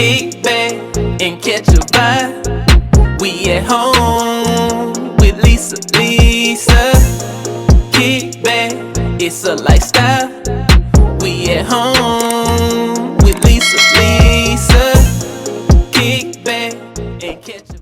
Kick back and catch a vibe. We at home with Lisa. Kick back, it's a lifestyle. We at home with Lisa. Kick back and catch a.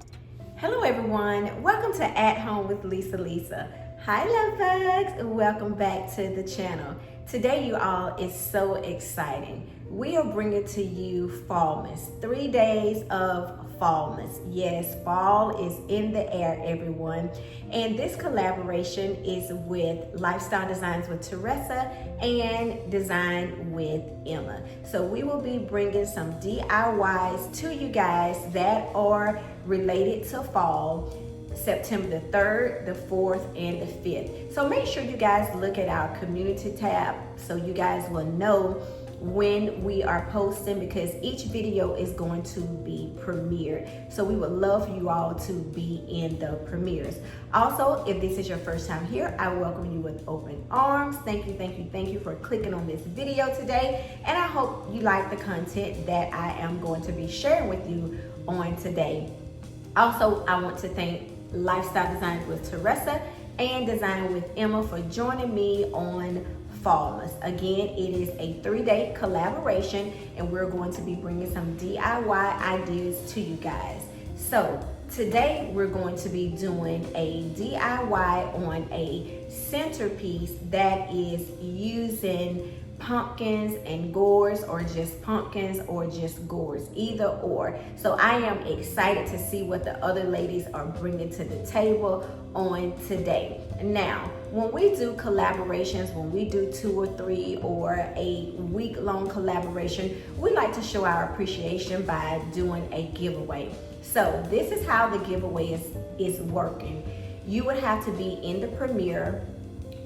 Hello everyone, welcome to At Home with Lisa. Hi love bugs, welcome back to the channel. Today you all is so exciting. We are bringing to you fallmas, 3 days of fallmas. Yes, fall is in the air, everyone. And this collaboration is with Lifestyle Designs with Teresa and Design with Emma. So we will be bringing some DIYs to you guys that are related to fall, September the 3rd, the 4th, and the 5th. So make sure you guys look at our community tab so you guys will know when we are posting, because each video is going to be premiered. So we would love for you all to be in the premieres. Also, if this is your first time here, I welcome you with open arms. Thank you for clicking on this video today. And I hope you like the content that I am going to be sharing with you on today. Also, I want to thank Lifestyle Designs with Teresa and Design with Emma for joining me on fallmas. Again, it is a 3-day collaboration and we're going to be bringing some DIY ideas to you guys. So today we're going to be doing a DIY on a centerpiece that is using pumpkins and gourds, or just pumpkins or just gourds, either or. So I am excited to see what the other ladies are bringing to the table on today. Now, when we do collaborations, when we do 2 or 3 or a week-long collaboration, we like to show our appreciation by doing a giveaway. So this is how the giveaway is working. You would have to be in the premiere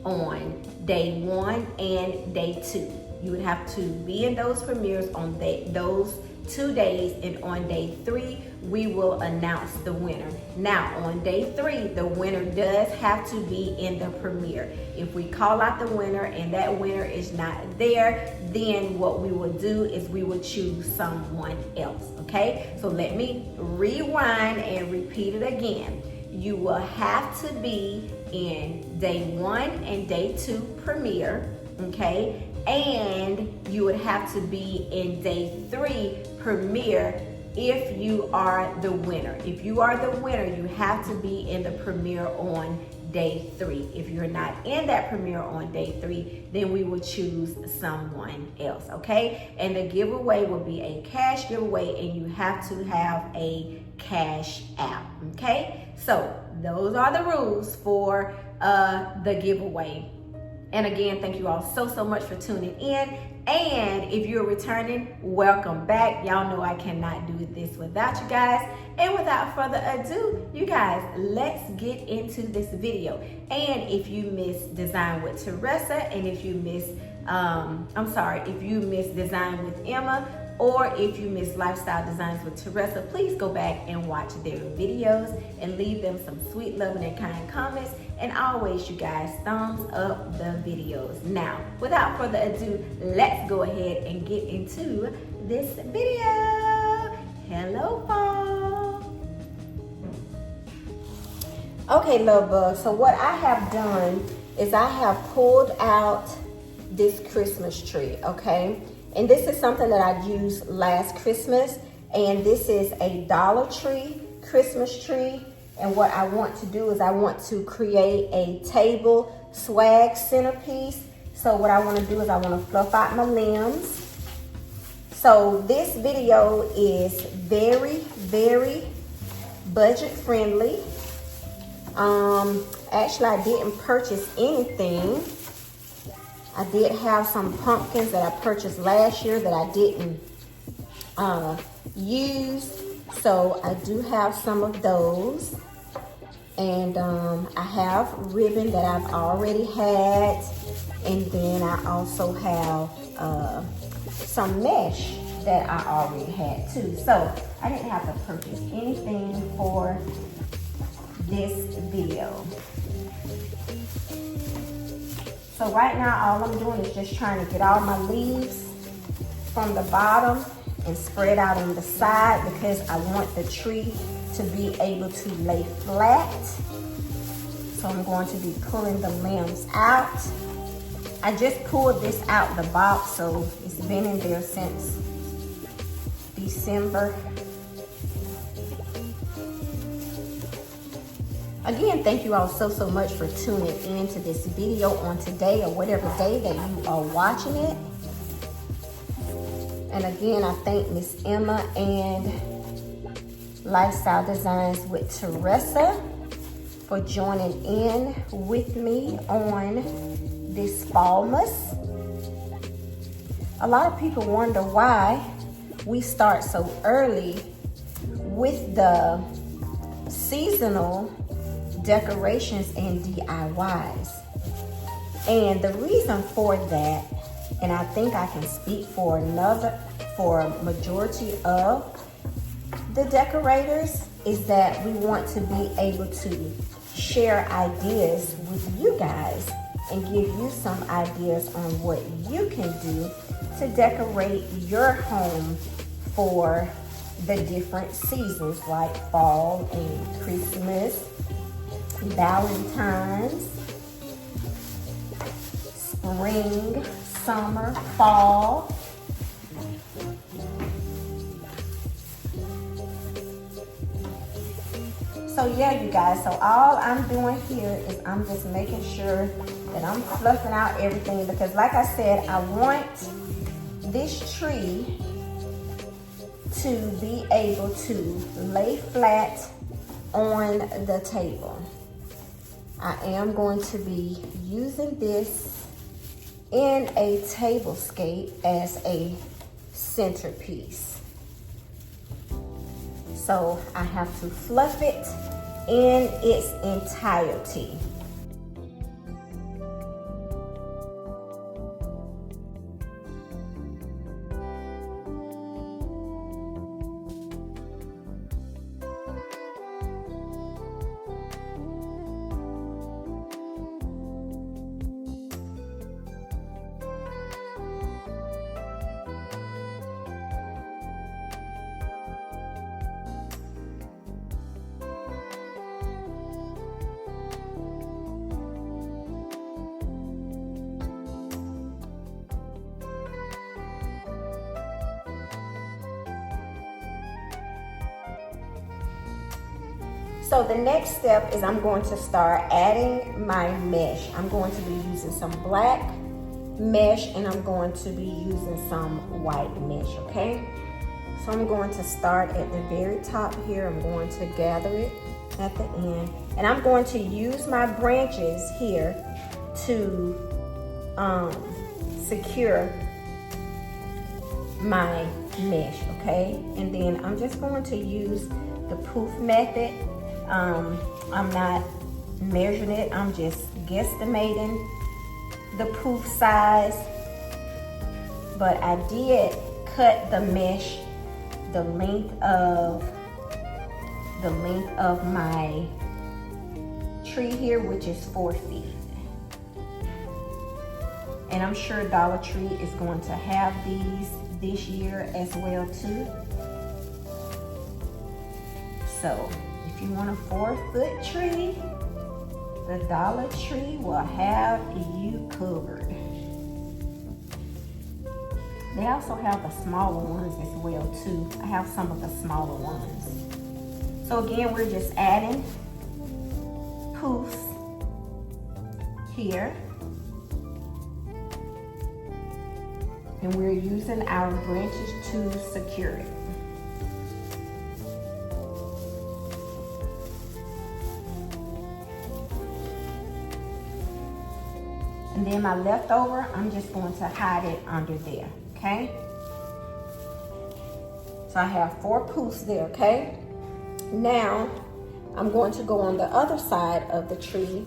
on day 1 and day 2. You would have to be in those premieres on those 2 days, and on day 3 we will announce the winner. Now on day 3 the winner does have to be in the premiere. If we call out the winner and that winner is not there, then what we will do is we will choose someone else. Okay, so let me rewind and repeat it again. You will have to be in day 1 and day 2 premiere, okay? And you would have to be in day 3 premiere if you are the winner. If you are the winner, you have to be in the premiere on day 3. If you're not in that premiere on day 3, then we will choose someone else, okay? And the giveaway will be a cash giveaway, and you have to have a cash app, okay? So those are the rules for the giveaway. And again, thank you all so much for tuning in. And if you're returning, welcome back. Y'all know I cannot do this without you guys. And without further ado, you guys, let's get into this video. And if you missed Design with Teresa, and if you missed, if you missed Design with Emma, or if you miss Lifestyle Designs with Teresa, please go back and watch their videos and leave them some sweet, loving, and kind comments. And always, you guys, thumbs up the videos. Now, without further ado, let's go ahead and get into this video. Hello, fall. Okay, love bugs. So what I have done is I have pulled out this Christmas tree, okay? And this is something that I used last Christmas. And this is a Dollar Tree Christmas tree. And what I want to do is I want to create a table swag centerpiece. So what I want to do is I want to fluff out my limbs. So this video is very budget friendly. Actually, I didn't purchase anything. I did have some pumpkins that I purchased last year that I didn't use. So I do have some of those. And I have ribbon that I've already had. And then I also have some mesh that I already had too. So I didn't have to purchase anything for this video. So right now, all I'm doing is just trying to get all my leaves from the bottom and spread out on the side because I want the tree to be able to lay flat. So I'm going to be pulling the limbs out. I just pulled this out the box, so it's been in there since December. Again, thank you all so much for tuning in to this video on today or whatever day that you are watching it. And again, I thank Miss Emma and Lifestyle Designs with Teresa for joining in with me on this fallmas. A lot of people wonder why we start so early with the seasonal decorations and DIYs. And the reason for that, and I think I can speak for majority of the decorators, is that we want to be able to share ideas with you guys and give you some ideas on what you can do to decorate your home for the different seasons like fall and Christmas, Valentine's, spring, summer, fall. So yeah, you guys, so all I'm doing here is I'm just making sure that I'm fluffing out everything because like I said, I want this tree to be able to lay flat on the table. I am going to be using this in a tablescape as a centerpiece. So I have to fluff it in its entirety. So the next step is I'm going to start adding my mesh. I'm going to be using some black mesh and I'm going to be using some white mesh, okay? So I'm going to start at the very top here. I'm going to gather it at the end. And I'm going to use my branches here to secure my mesh, okay? And then I'm just going to use the poof method. I'm not measuring it, I'm just guesstimating the poof size. But I did cut the mesh the length of my tree here, which is 4 feet. And I'm sure Dollar Tree is going to have these this year as well too. So if you want a 4-foot tree, the Dollar Tree will have you covered. They also have the smaller ones as well too. I have some of the smaller ones. So again, we're just adding poofs here. And we're using our branches to secure it. And then my leftover, I'm just going to hide it under there, okay? So I have 4 poofs there, okay? Now, I'm going to go on the other side of the tree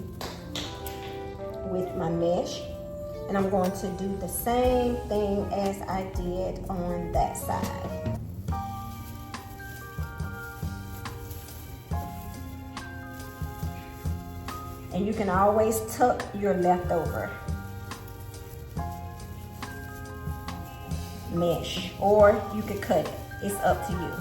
with my mesh. And I'm going to do the same thing as I did on that side. And you can always tuck your leftover mesh, or you could cut it. It's up to you.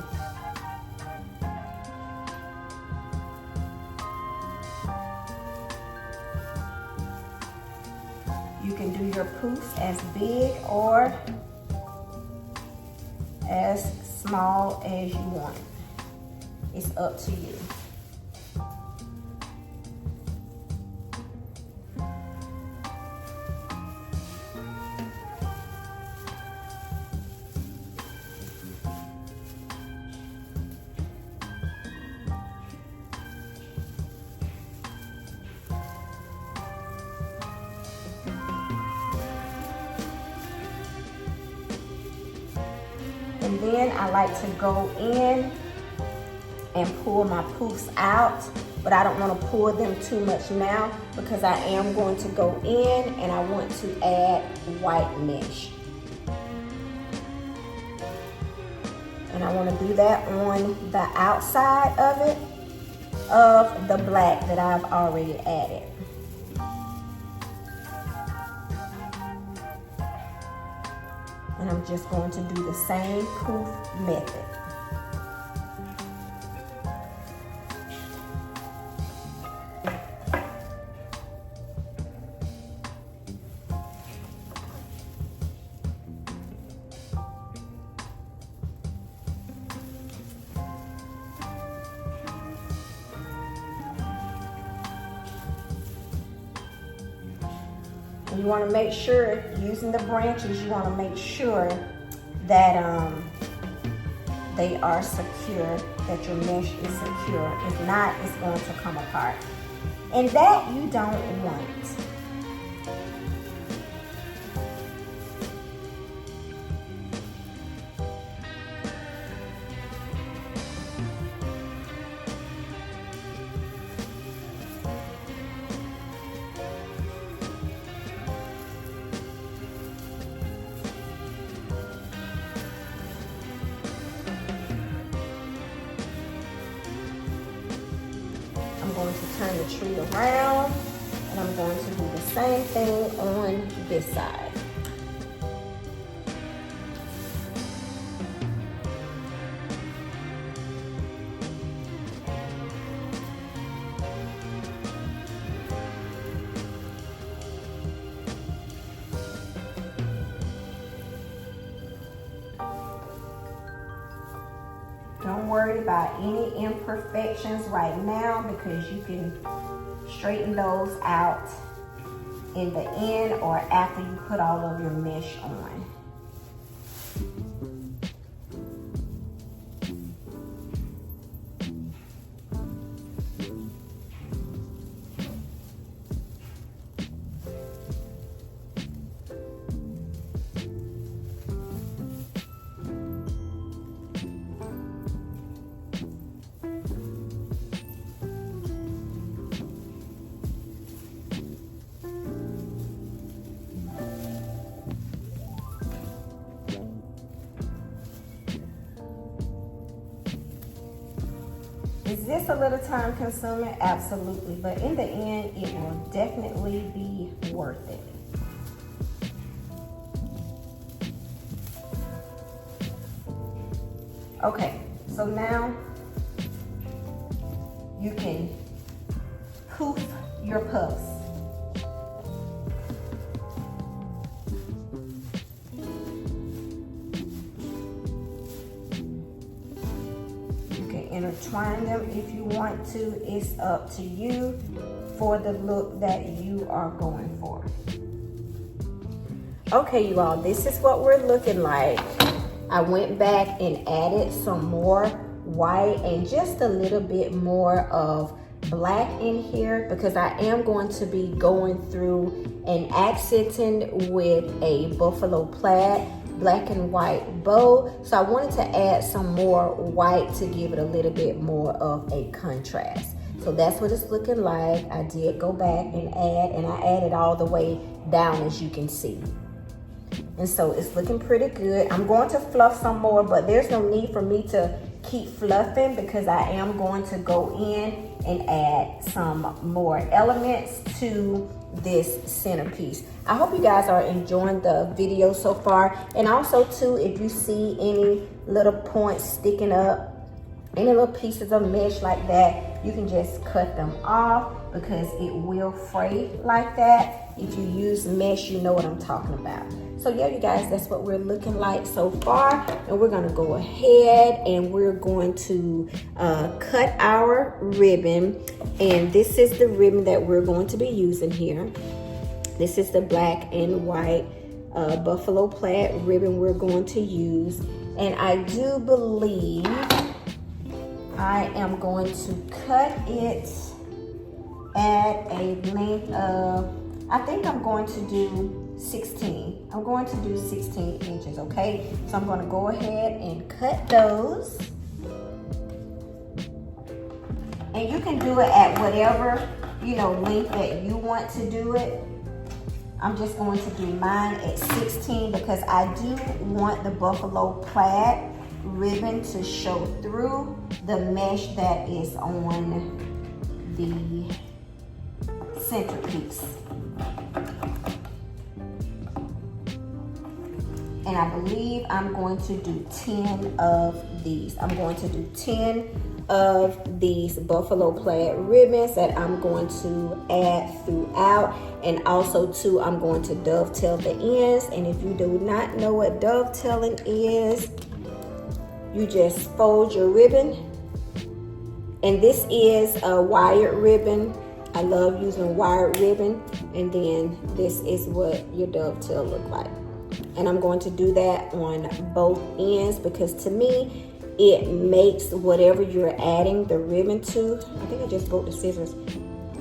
You can do your poofs as big or as small as you want. It's up to you. And then I like to go in and pull my poofs out, but I don't want to pull them too much now because I am going to go in and I want to add white mesh. And I want to do that on the outside of it, of the black that I've already added. And I'm just going to do the same poof method. And you want to make sure, using the branches, you want to make sure that they are secure, that your mesh is secure. If not, it's going to come apart. And that you don't want. I'm going to turn the tree around and I'm going to do the same thing on this side. Don't worry about any imperfections right now because you can straighten those out in the end or after you put all of your mesh on. Is this a little time consuming? Absolutely, but in the end, it will definitely be worth it. Okay, so now you can poof your puffs. Intertwine them if you want to. It's up to you for the look that you are going for. Okay, you all, this is what we're looking like. I went back and added some more white and just a little bit more of black in here because I am going to be going through and accenting with a buffalo plaid black and white bow. So I wanted to add some more white to give it a little bit more of a contrast. So that's what it's looking like. I did go back and I added all the way down, as you can see. And so it's looking pretty good. I'm going to fluff some more, but there's no need for me to keep fluffing because I am going to go in and add some more elements to this centerpiece. I hope you guys are enjoying the video so far. And also too, if you see any little points sticking up, any little pieces of mesh like that, you can just cut them off because it will fray like that. If you use mesh, you know what I'm talking about. So yeah, you guys, that's what we're looking like so far. And we're gonna go ahead and we're going to cut our ribbon. And this is the ribbon that we're going to be using here. This is the black and white buffalo plaid ribbon we're going to use. And I do believe I am going to cut it at a length of, I think I'm going to do 16. I'm going to do 16 inches, okay? So I'm going to go ahead and cut those. And you can do it at whatever, you know, length that you want to do it. I'm just going to do mine at 16 because I do want the buffalo plaid ribbon to show through the mesh that is on the centerpiece. And I believe I'm going to do 10 of these. I'm going to do 10 of these buffalo plaid ribbons that I'm going to add throughout. And also too, I'm going to dovetail the ends. And if you do not know what dovetailing is, you just fold your ribbon. And this is a wired ribbon. I love using wired ribbon. And then this is what your dovetail look like. And I'm going to do that on both ends because to me, it makes whatever you're adding the ribbon to, I think I just broke the scissors.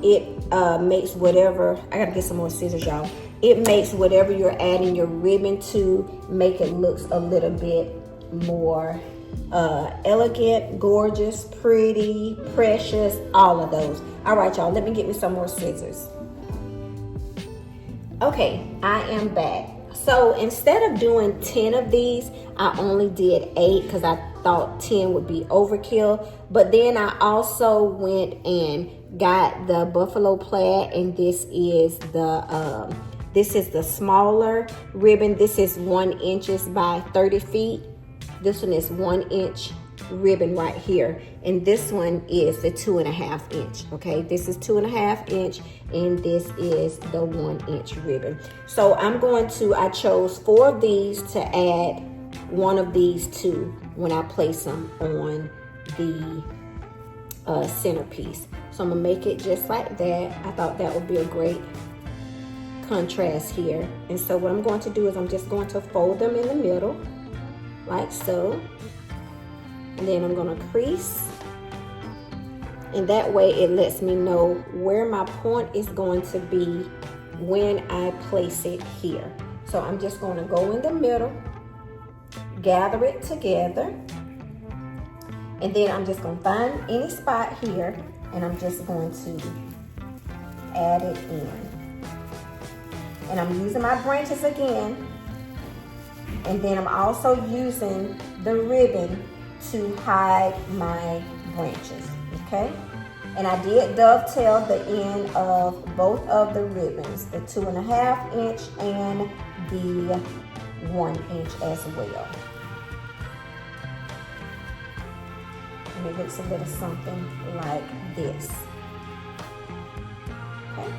It makes whatever, I gotta get some more scissors, y'all. It makes whatever you're adding your ribbon to make it look a little bit more elegant, gorgeous, pretty, precious, all of those. All right, y'all, let me get me some more scissors. Okay, I am back. So instead of doing 10 of these, I only did 8 because I thought 10 would be overkill. But then I also went and got the buffalo plaid, and this is the smaller ribbon. This is 1 inch by 30 feet. This one is 1 inch ribbon right here, and this one is the 2.5 inch. Okay, this is 2.5 inch, and this is the 1 inch ribbon. So I chose 4 of these to add 1 of these to when I place them on the centerpiece. So I'm gonna make it just like that. I thought that would be a great contrast here. And so what I'm going to do is I'm just going to fold them in the middle like so. And then I'm gonna crease. And that way it lets me know where my point is going to be when I place it here. So I'm just gonna go in the middle, gather it together, and then I'm just gonna find any spot here and I'm just going to add it in. And I'm using my branches again, and then I'm also using the ribbon to hide my branches, okay? And I did dovetail the end of both of the ribbons, the 2.5 inch and the 1 inch as well. And it looks a little something like this, okay?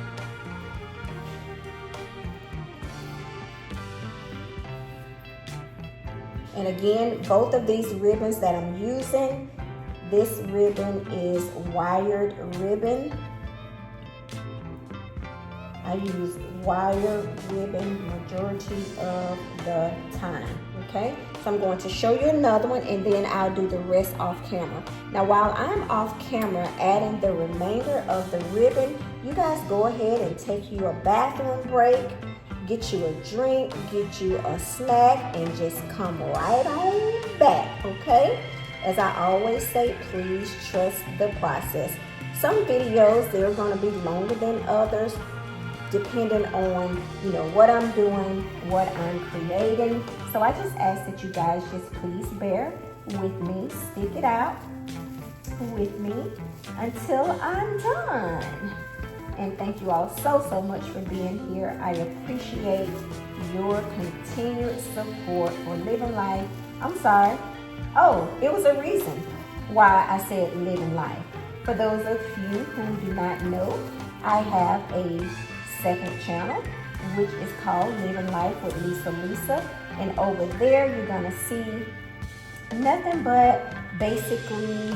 And again, both of these ribbons that I'm using, this ribbon is wired ribbon. I use wire ribbon majority of the time, okay? So I'm going to show you another one and then I'll do the rest off camera. Now while I'm off camera adding the remainder of the ribbon, you guys go ahead and take you a bathroom break, get you a drink, get you a snack, and just come right on back, okay? As I always say, please trust the process. Some videos, they're gonna be longer than others, depending on, you know, what I'm doing, what I'm creating. So I just ask that you guys just please bear with me, stick it out with me until I'm done. And thank you all so much for being here. I appreciate your continued support for living life. I'm sorry. Oh, it was a reason why I said living life. For those of you who do not know, I have a second channel, which is called Living Life with Lisa. And over there, you're gonna see nothing but basically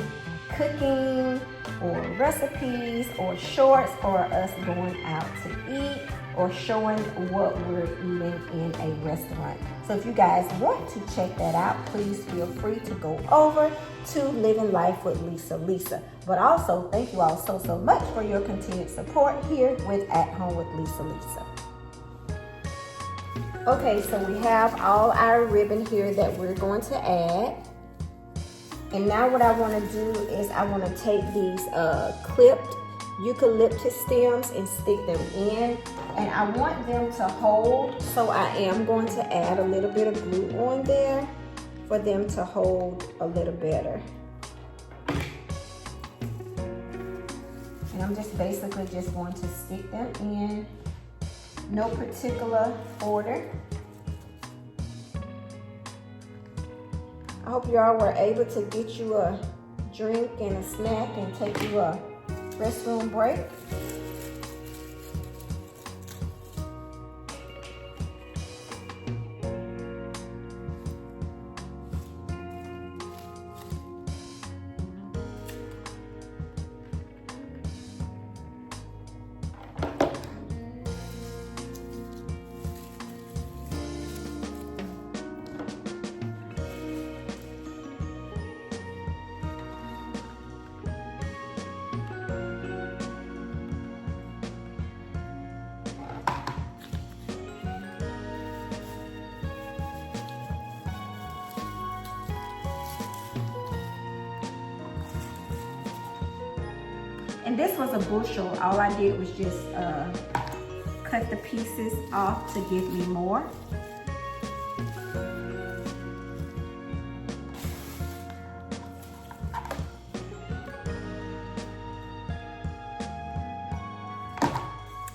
cooking or recipes or shorts or us going out to eat or showing what we're eating in a restaurant. So if you guys want to check that out, please feel free to go over to Living Life with Lisa. But also, thank you all so much for your continued support here with At Home with Lisa. Okay, so we have all our ribbon here that we're going to add. And now what I want to do is I want to take these clipped eucalyptus stems and stick them in. And I want them to hold, so I am going to add a little bit of glue on there for them to hold a little better. And I'm just basically just going to stick them in, no particular order. I hope y'all were able to get you a drink and a snack and take you a restroom break. And this was a bushel. All I did was just cut the pieces off to give me more.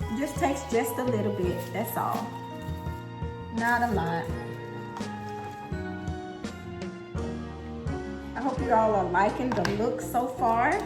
It just takes just a little bit, that's all. Not a lot. I hope you all are liking the look so far.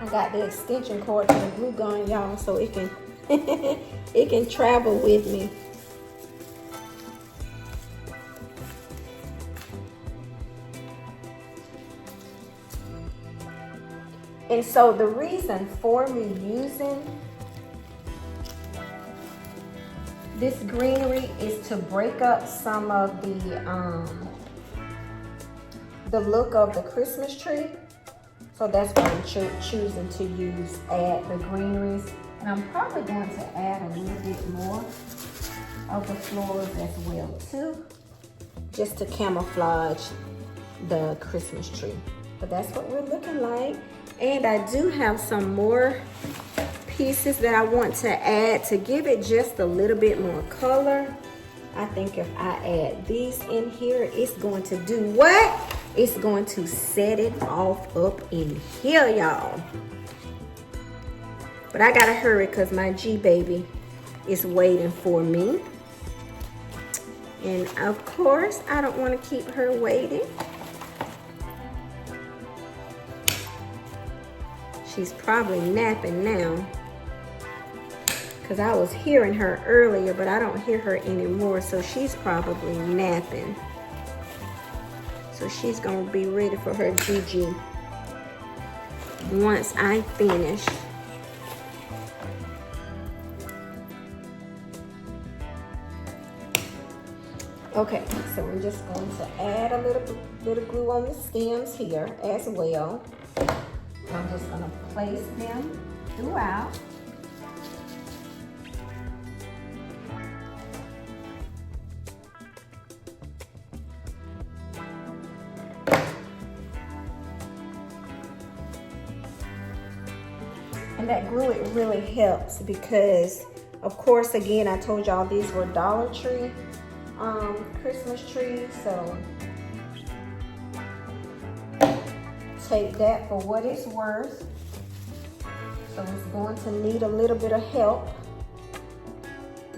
I got the extension cord to the glue gun, y'all, so it can it can travel with me. And so the reason for me using this greenery is to break up some of the look of the Christmas tree. So that's why I'm choosing to add the greeneries. And I'm probably going to add a little bit more of the florals as well too, just to camouflage the Christmas tree. But that's what we're looking like. And I do have some more pieces that I want to add to give it just a little bit more color. I think if I add these in here, it's going to do what? It's going to set it off up in here, y'all. But I gotta hurry because my G baby is waiting for me. And of course, I don't want to keep her waiting. She's probably napping now, because I was hearing her earlier, but I don't hear her anymore, so she's probably napping. So she's gonna be ready for her GG once I finish. Okay, so I'm just going to add a little bit of glue on the stems here as well. I'm just gonna place them throughout. And that glue, it really helps because, of course, again, I told y'all these were Dollar Tree Christmas trees, so take that for what it's worth. So it's going to need a little bit of help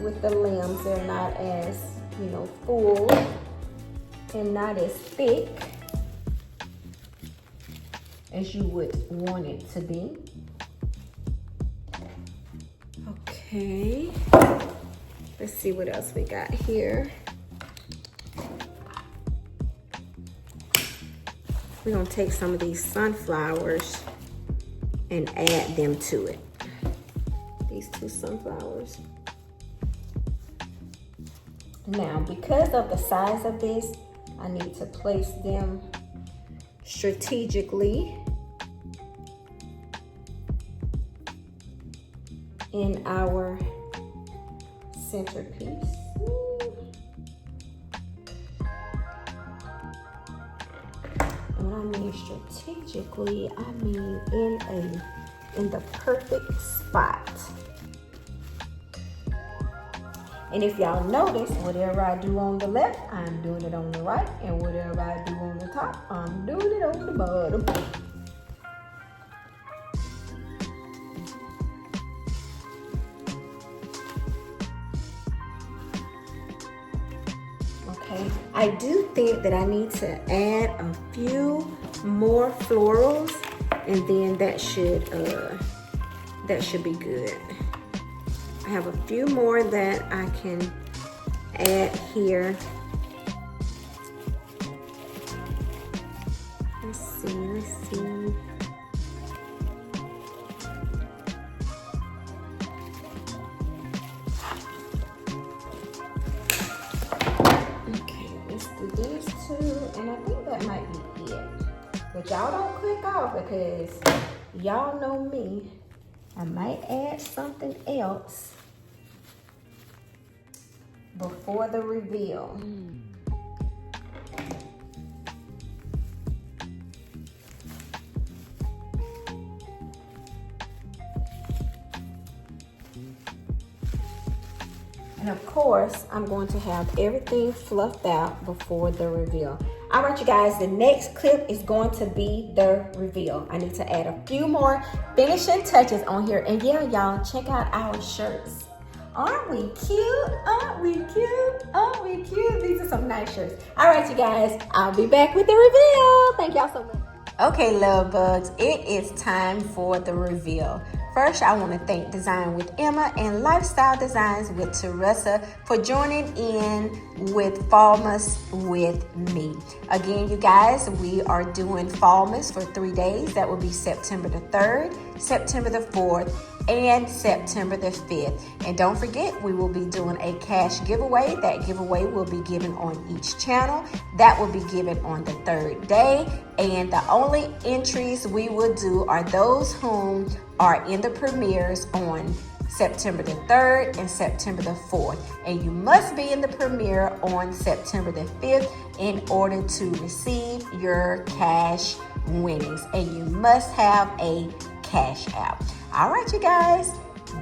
with the limbs. They're not as, you know, full and not as thick as you would want it to be. Okay, let's see what else we got here. We're gonna take some of these sunflowers and add them to it. These two sunflowers. Now, because of the size of this, I need to place them strategically in our centerpiece. And when I mean strategically, I mean in the perfect spot. And if y'all notice, whatever I do on the left, I'm doing it on the right, and whatever I do on the top, I'm doing it on the bottom. I do think that I need to add a few more florals, and then that should be good. I have a few more that I can add here. Let's see. These two, and I think that might be it. But y'all don't click off, because y'all know me. I might add something else before the reveal. And of course, I'm going to have everything fluffed out before the reveal. All right, you guys, the next clip is going to be the reveal. I need to add a few more finishing touches on here. And yeah, y'all, check out our shirts. Aren't we cute? Aren't we cute? Aren't we cute? These are some nice shirts. All right, you guys, I'll be back with the reveal. Thank y'all so much. Okay, love bugs, it is time for the reveal. First, I want to thank Design with Emma and Lifestyle Designs with Teresa for joining in with Fallmas with me. Again, you guys, we are doing Fallmas for 3 days. That will be September the 3rd, September the 4th, and September the 5th. And don't forget, we will be doing a cash giveaway. That giveaway will be given on each channel. That will be given on the 3rd day. And the only entries we will do are those whom are in the premieres on September the 3rd and September the 4th. And you must be in the premiere on September the 5th in order to receive your cash winnings. And you must have a cash app. All right, you guys,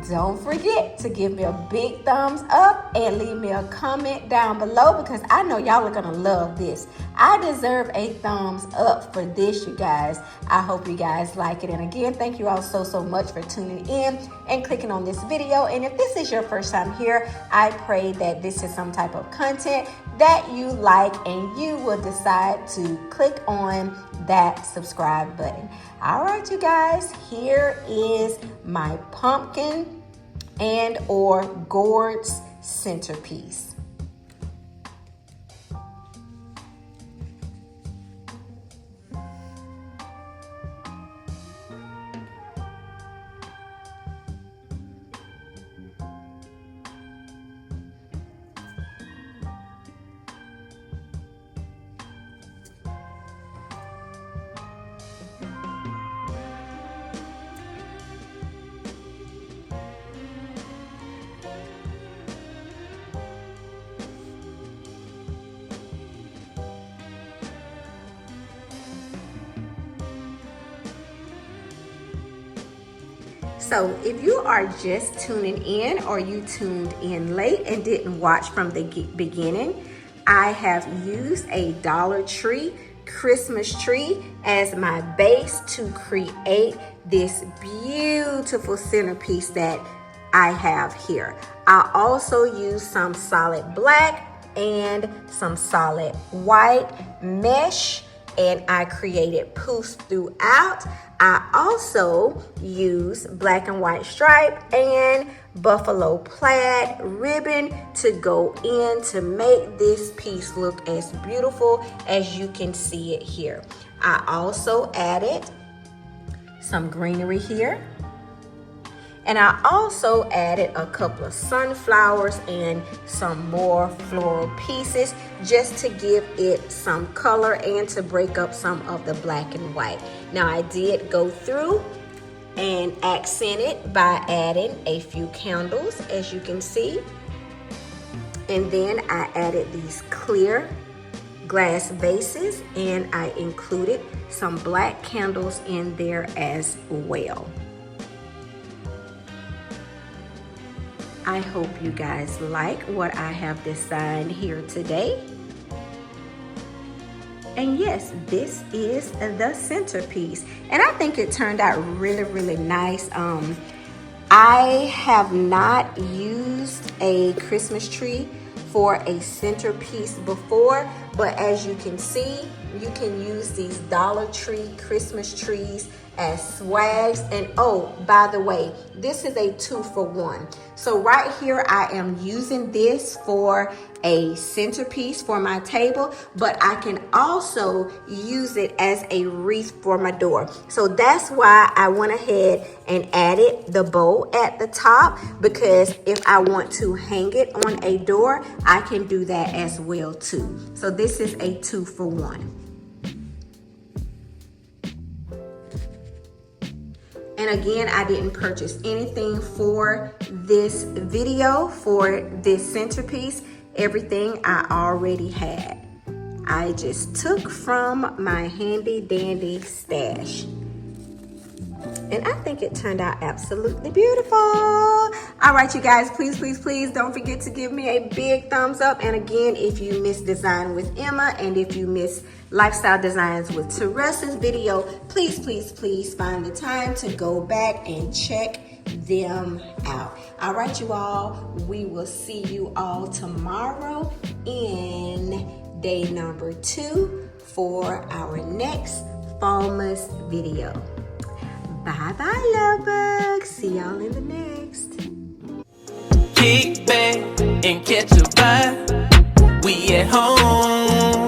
don't forget to give me a big thumbs up and leave me a comment down below, because I know y'all are gonna love this. I deserve a thumbs up for this, you guys. I hope you guys like it. And again, thank you all so much for tuning in and clicking on this video. And if this is your first time here, I pray that this is some type of content that you like, and you will decide to click on that subscribe button. All right, you guys, here is my pumpkin and or gourds centerpiece. So if you are just tuning in, or you tuned in late and didn't watch from the beginning, I have used a Dollar Tree Christmas tree as my base to create this beautiful centerpiece that I have here. I also use some solid black and some solid white mesh, and I created poofs throughout. I also use black and white stripe and buffalo plaid ribbon to go in to make this piece look as beautiful as you can see it here. I also added some greenery here. And I also added a couple of sunflowers and some more floral pieces just to give it some color and to break up some of the black and white. Now I did go through and accent it by adding a few candles, as you can see. And then I added these clear glass vases, and I included some black candles in there as well. I hope you guys like what I have designed here today. And yes, this is the centerpiece, and I think it turned out really nice. I have not used a Christmas tree for a centerpiece before, but as you can see, you can use these Dollar Tree Christmas trees as swags. And oh, by the way, this is a 2-for-1. So right here, I am using this for a centerpiece for my table, but I can also use it as a wreath for my door. So that's why I went ahead and added the bow at the top, because if I want to hang it on a door, I can do that as well too. So this is a 2-for-1. And again, I didn't purchase anything for this video, for this centerpiece. Everything I already had. I just took from my handy dandy stash. And I think it turned out absolutely beautiful. All right, you guys, please don't forget to give me a big thumbs up. And again, if you missed Design with Emma, and if you missed Lifestyle Designs with Teresa's video, please find the time to go back and check them out. All right, you all, we will see you all tomorrow in day number 2 for our next fallmas video. Bye love bugs. See y'all in the next. Kick back and catch a vibe. We at home.